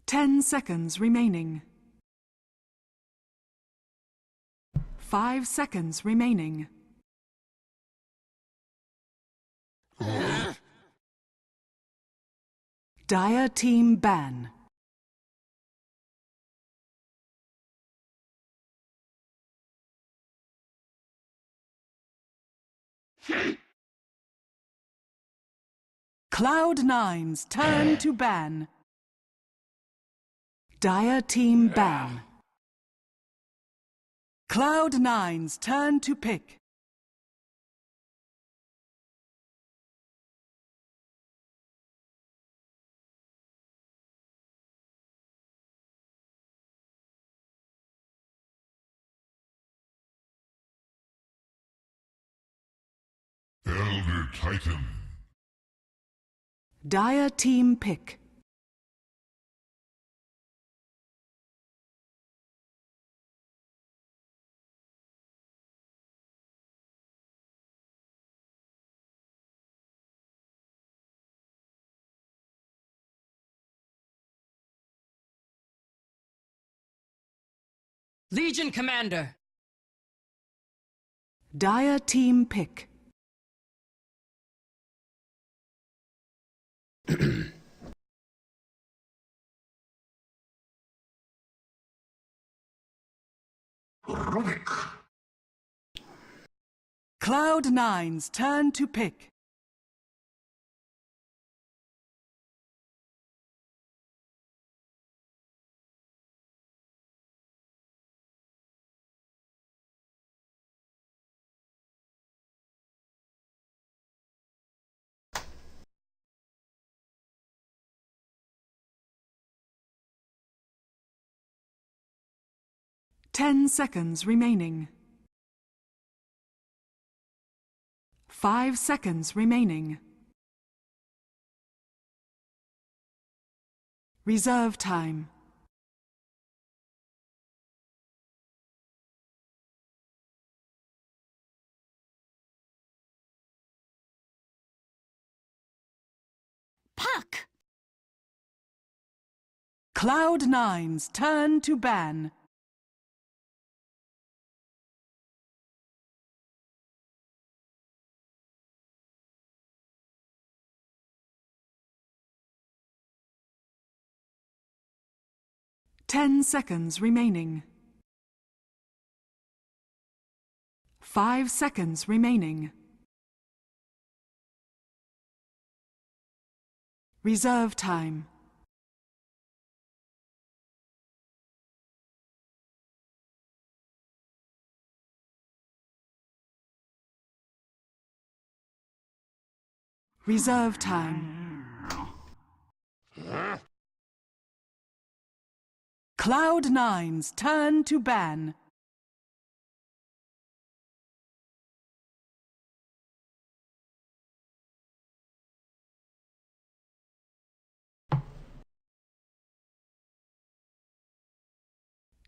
10 seconds remaining. 5 seconds remaining. Dire team ban. Cloud9's turn to ban. Dire team ban. Cloud9's turn to pick. Elder Titan. Dire team pick. Legion Commander. Dire team pick. Cloud9's turn to pick. Ten seconds remaining. 5 seconds remaining. Reserve time. Puck. Cloud9's turn to ban. Ten seconds remaining. 5 seconds remaining. Reserve time. Reserve time. Cloud9's turn to ban.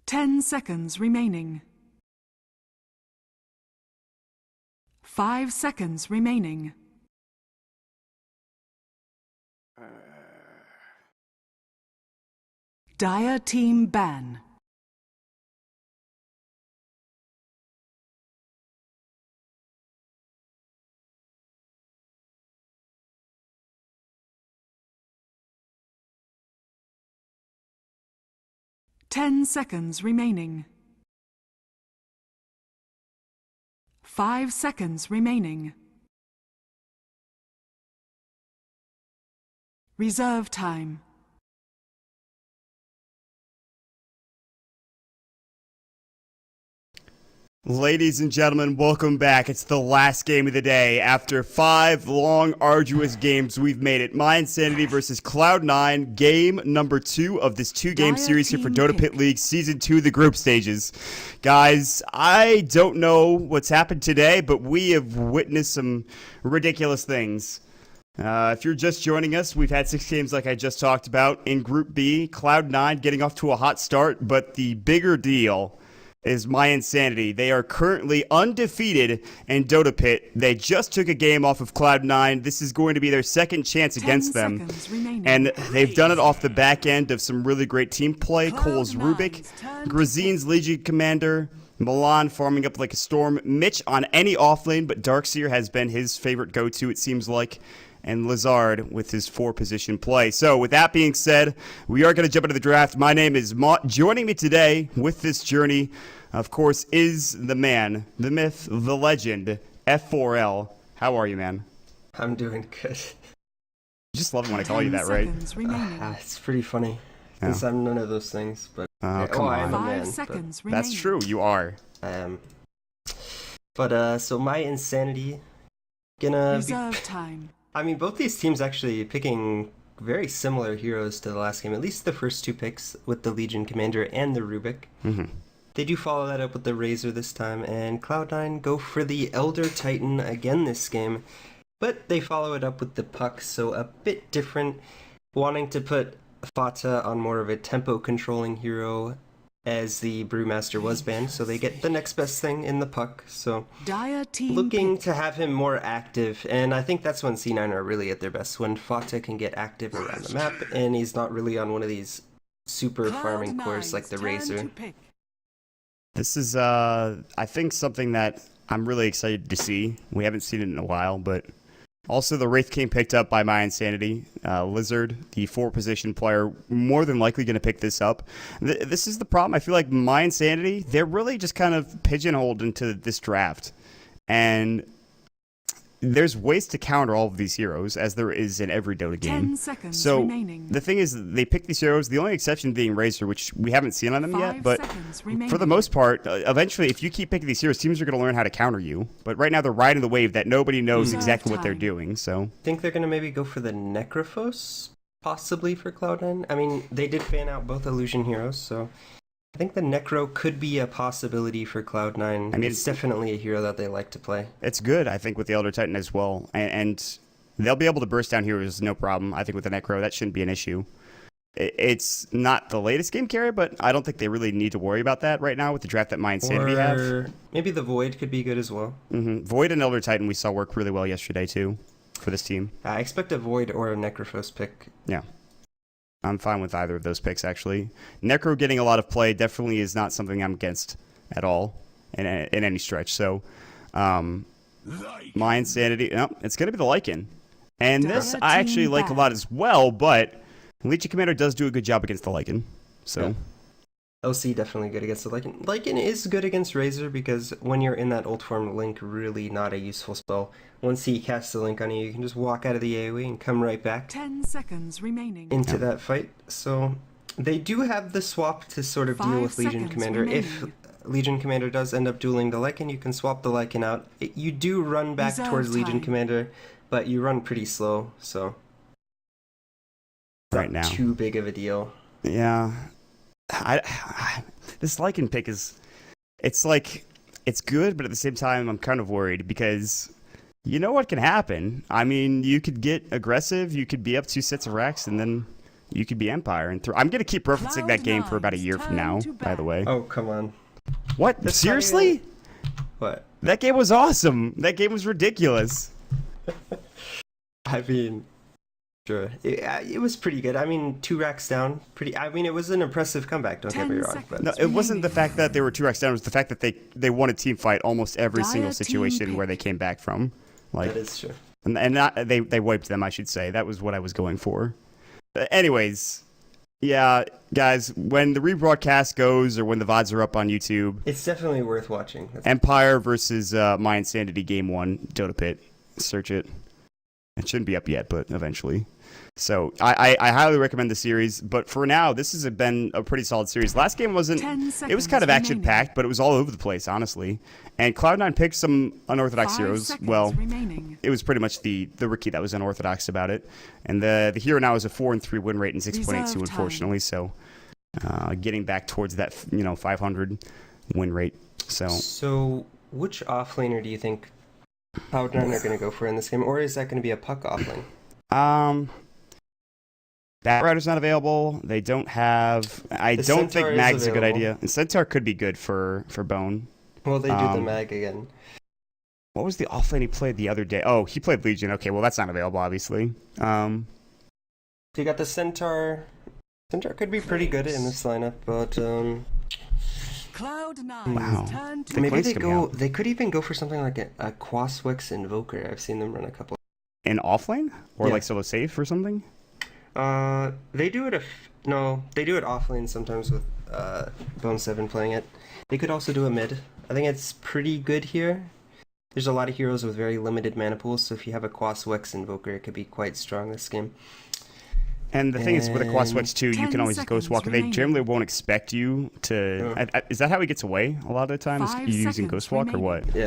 Ten seconds remaining. 5 seconds remaining. Dire team ban. Ten seconds remaining. 5 seconds remaining. Reserve time. Ladies and gentlemen, welcome back. It's the last game of the day. After 5 long, arduous games, we've made it. mYsanity versus Cloud9, game number 2 of this 2-game series here for Dota Pit League Season 2, the group stages. Guys, I don't know what's happened today, but we have witnessed some ridiculous things. If you're just joining us, we've had 6 games like I just talked about. In Group B, Cloud9 getting off to a hot start, but the bigger deal is mYsanity. They are currently undefeated in Dota Pit. They just took a game off of Cloud9. This is going to be their second chance against them. And they've done it off the back end of some really great team play. Cole's Rubik, Grazine's Legion Commander, Milan farming up like a storm, Mitch on any offlane, but Darkseer has been his favorite go-to, it seems like, and Lazard with his 4-position play. So with that being said, we are going to jump into the draft. My name is Mott. Joining me today with this journey, of course, is the man, the myth, the legend, F4L. How are you, man? I'm doing good. You just love it when I call you that, right? It's pretty funny. Since I'm none of those things, but come on. I am a man, 5 seconds but remaining. That's true, you are. I am. But so mYsanity gonna Reserve time. I mean, both these teams actually picking very similar heroes to the last game. At least the first two picks with the Legion Commander and the Rubik. Mm-hmm. They do follow that up with the Razor this time, and Cloud9 go for the Elder Titan again this game. But they follow it up with the Puck, so a bit different. Wanting to put Fata on more of a tempo-controlling hero, as the Brewmaster was banned, so they get the next best thing in the Puck. So Dire team looking to have him more active, and I think that's when C9 are really at their best, when Fata can get active around the map, and he's not really on one of these super farming cores like the Razor. This is, I think, something that I'm really excited to see. We haven't seen it in a while, but also the Wraith King picked up by mYsanity. Lizard, the 4-position player, more than likely going to pick this up. This is the problem. I feel like mYsanity, they're really just kind of pigeonholed into this draft. And there's ways to counter all of these heroes, as there is in every Dota game. 10 seconds So remaining. the thing is, they pick these heroes, the only exception being Razor, which we haven't seen on them 5 yet, but seconds remaining. for the most part, eventually, if you keep picking these heroes, teams are going to learn how to counter you. But right now, they're riding the wave that nobody knows exactly what they're doing. So Think they're gonna maybe go for the Necrophos, possibly for Cloud9? I mean, they did fan out both Illusion heroes, so I think the Necro could be a possibility for Cloud9. I mean, it's definitely a hero that they like to play. It's good, I think, with the Elder Titan as well. And they'll be able to burst down heroes, no problem. I think with the Necro, that shouldn't be an issue. It's not the latest game carry, but I don't think they really need to worry about that right now with the draft that mYsanity have. Maybe the Void could be good as well. Void and Elder Titan we saw work really well yesterday, too, for this team. I expect a Void or a Necrophos pick. Yeah. I'm fine with either of those picks, actually. Necro getting a lot of play definitely is not something I'm against at all in any stretch. So, mYsanity, no, it's going to be the Lycan. And this I actually like a lot as well, but Legion Commander does do a good job against the Lycan. So, yeah. OC definitely good against the Lycan. Lycan is good against Razor because when you're in that ult form, Link really not a useful spell. Once he casts the Link on you, you can just walk out of the AoE and come right back 10 seconds remaining. into that fight. So they do have the swap to sort of deal 5 with Legion seconds Commander. If remaining. Legion Commander does end up dueling the Lycan, you can swap the Lycan out. You do run back Reserve towards Legion time. Commander, but you run pretty slow, so right now. not too big of a deal. Yeah. This Lycan pick is, it's like, it's good, but at the same time, I'm kind of worried because you know what can happen. I mean, you could get aggressive, you could be up 2 sets of racks, and then you could be Empire. And I'm going to keep referencing that game for about a year from now, by the way. Oh, come on. What? That's Seriously? What? That game was awesome. That game was ridiculous. I mean, sure. It was pretty good. I mean, 2 racks down. I mean, it was an impressive comeback, don't get me 10 wrong. seconds. But No, it wasn't the fact that they were 2 racks down. It was the fact that they won a team fight almost every Dire single team situation pick. where they came back from. Like, that is true. and not, they wiped them, I should say. That was what I was going for. Anyways, yeah, guys, when the rebroadcast goes or when the VODs are up on YouTube, It's definitely worth watching. Empire versus mYsanity Game 1, Dota Pit. Search it. It shouldn't be up yet, but eventually. So I highly recommend the series, but for now, this has been a pretty solid series. Last game wasn't, 10 it was seconds kind of remaining. action-packed, but it was all over the place, honestly. And Cloud9 picked some unorthodox 5 heroes. seconds Well, remaining. it was pretty much the rookie that was unorthodox about it. And the hero now is a 4-3 win rate and 6.82, Reserve time. unfortunately. So getting back towards that 500 win rate. So, which offlaner do you think Cloud9 are going to go for in this game, or is that going to be a Puck offlane? Batrider's not available. They don't have. I The don't think Centaur is Mag's a good available. idea. And Centaur could be good for Bone. Well, they do the Um, mag again. What was the offlane he played the other day? Oh, he played Legion. Okay, well that's not available, obviously. You got the Centaur. Centaur could be pretty good in this lineup, but Cloud9's Wow. turn to The maybe Quake's they coming go. out. They could even go for something like a Quaswix Invoker. I've seen them run a couple. In offlane or Yeah. like solo safe or something. They do it no, they do it offlane sometimes with Bone 7 playing it. They could also do a mid. I think it's pretty good here. There's a lot of heroes with very limited mana pools, so if you have a Quaswex Invoker, it could be quite strong this game. And the thing is, with a Quas And Switch too, you 10 can always seconds Ghostwalker. They remaining. generally won't expect you to. Is that how he gets away a lot of the times? 5 You using seconds Ghostwalk or remaining. what? Yeah.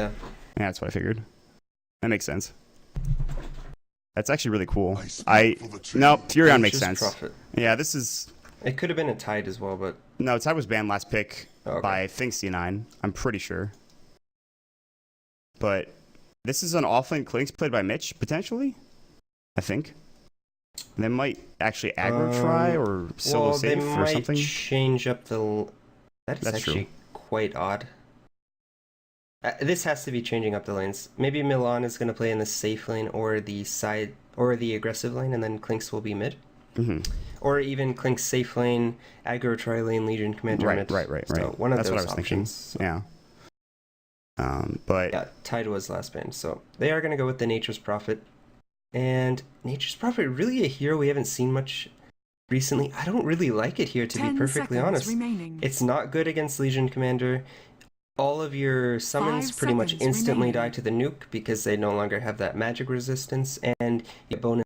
Yeah, that's what I figured. That makes sense. That's actually really cool. No, Furion makes Nature's sense. Prophet. Yeah, this is. It could have been a Tide as well, but No, Tide was banned last pick Okay. by I think C9. I'm pretty sure. But this is an offlane Clinks played by Mitch potentially. I think. They might actually aggro try or solo well, safe they or might something. change up the. That is That's actually true. quite odd. This has to be changing up the lanes. Maybe Milan is going to play in the safe lane or the side or the aggressive lane, and then Clinks will be mid. Mm-hmm. Or even Clinks safe lane, aggro tri lane, Legion Commander mid. Right. So one of That's those what I was options. thinking. Yeah. But Yeah, Tide was last banned, so they are going to go with the Nature's Prophet. And Nature's Prophet, really a hero we haven't seen much recently. I don't really like it here, to be 10 perfectly seconds honest. remaining. It's not good against Legion Commander. All of your summons 5 pretty much seconds instantly remaining. die to the nuke because they no longer have that magic resistance, and you get bonus